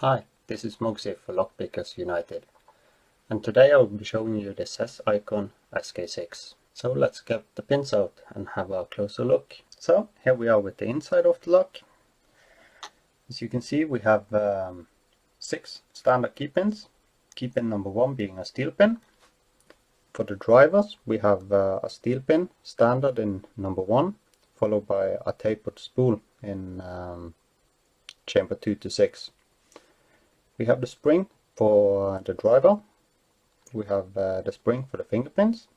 Hi, this is Mogzy for Lockpickers United, and today I will be showing you this IKON SK6. So let's get the pins out and have a closer look. So here we are with the inside of the lock. As you can see, we have 6 standard key pins. Key pin number 1 being a steel pin. For the drivers we have a steel pin standard in number 1, followed by a tapered spool in chamber 2 to 6. We have the spring for the driver. We have the spring for the finger pins.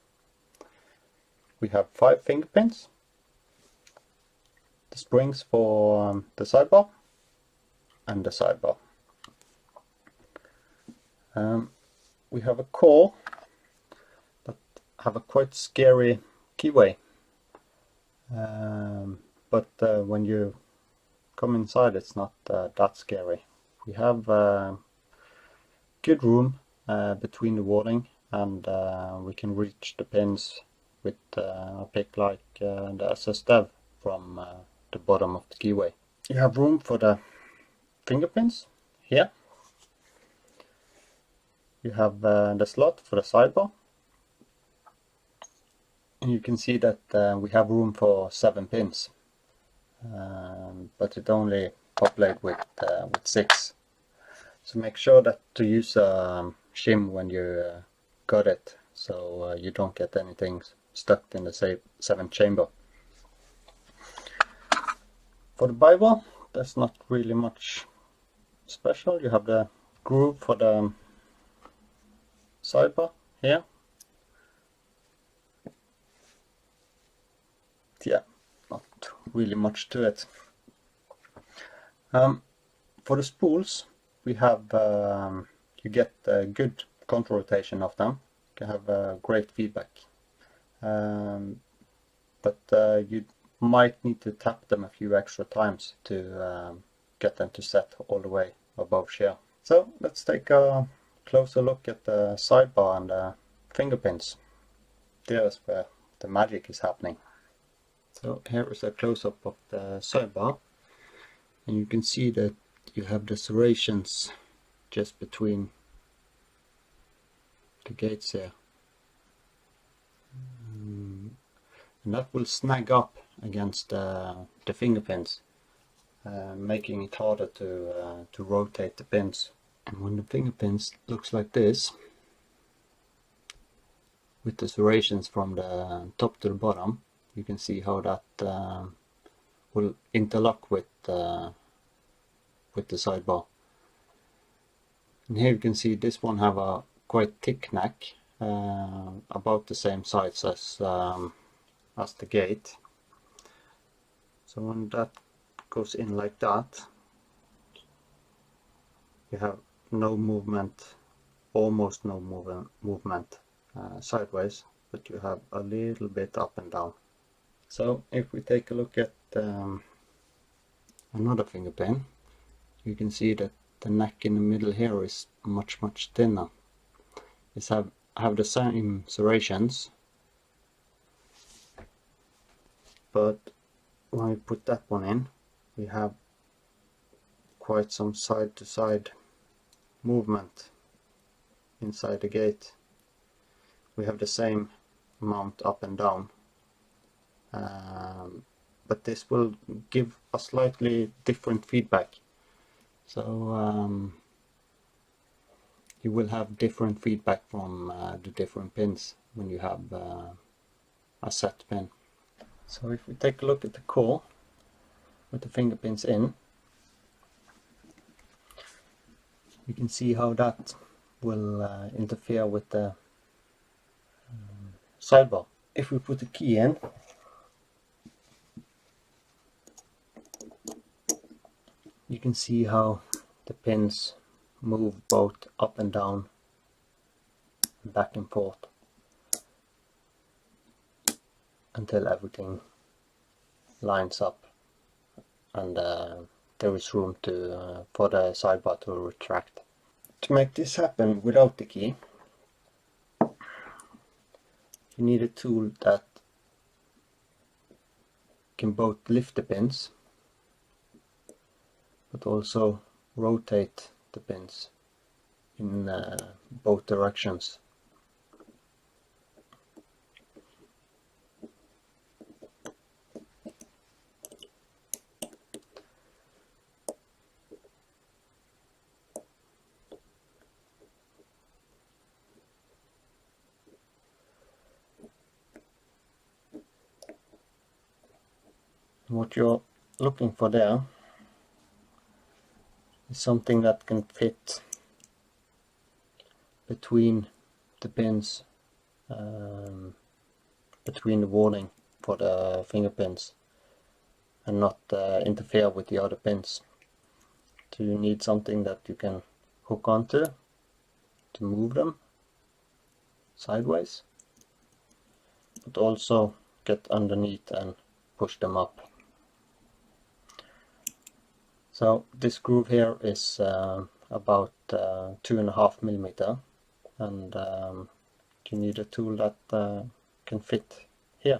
We have 5 finger pins. The springs for the sidebar and the sidebar. We have a core that have a quite scary keyway. But when you come inside, it's not that scary. We have good room between the warding, and we can reach the pins with a pick like the SS Dev from the bottom of the keyway. You have room for the finger pins here. You have the slot for the sidebar, and you can see that we have room for 7 pins, but it only populates with 6. So make sure that to use a shim when you got it, so you don't get anything stuck in the 7th chamber. For the Bible, there's not really much special. You have the groove for the sidebar here. Yeah, not really much to it. For the spools, we have you get good counter rotation of them. You can have great feedback, but you might need to tap them a few extra times to get them to set all the way above shear. So let's take a closer look at the sidebar and the finger pins. There's where the magic is happening. So here is a close-up of the sidebar, and you can see that you have the serrations just between the gates here, and that will snag up against the finger pins, making it harder to rotate the pins. And when the finger pins looks like this, with the serrations from the top to the bottom, you can see how that will interlock with the sidebar. And here you can see this one have a quite thick neck, about the same size as the gate. So when that goes in like that, you have no movement, almost no movement sideways, but you have a little bit up and down. So if we take a look at another finger pin, you can see that the neck in the middle here is much thinner. It's have the same serrations, but when we put that one in, we have quite some side to side movement inside the gate. We have the same amount up and down, but this will give a slightly different feedback. So you will have different feedback from the different pins when you have a set pin. So if we take a look at the core with the finger pins in, you can see how that will interfere with the sidebar. If we put the key in, you can see how the pins move both up and down, back and forth, until everything lines up, and there is room to for the sidebar to retract. To make this happen without the key, you need a tool that can both lift the pins but also rotate the pins in both directions. What you're looking for there is something that can fit between the pins, between the wording for the finger pins, and not interfere with the other pins. So you need something that you can hook onto to move them sideways, but also get underneath and push them up. So this groove here is about 2.5 millimeter, and you need a tool that can fit here.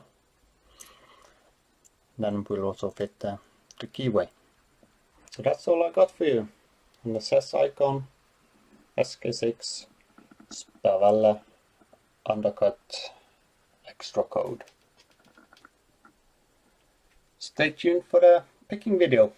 Then will also fit the keyway. So that's all I got for you. And it says IKON SK6 Spervelle undercut extra code. Stay tuned for the picking video.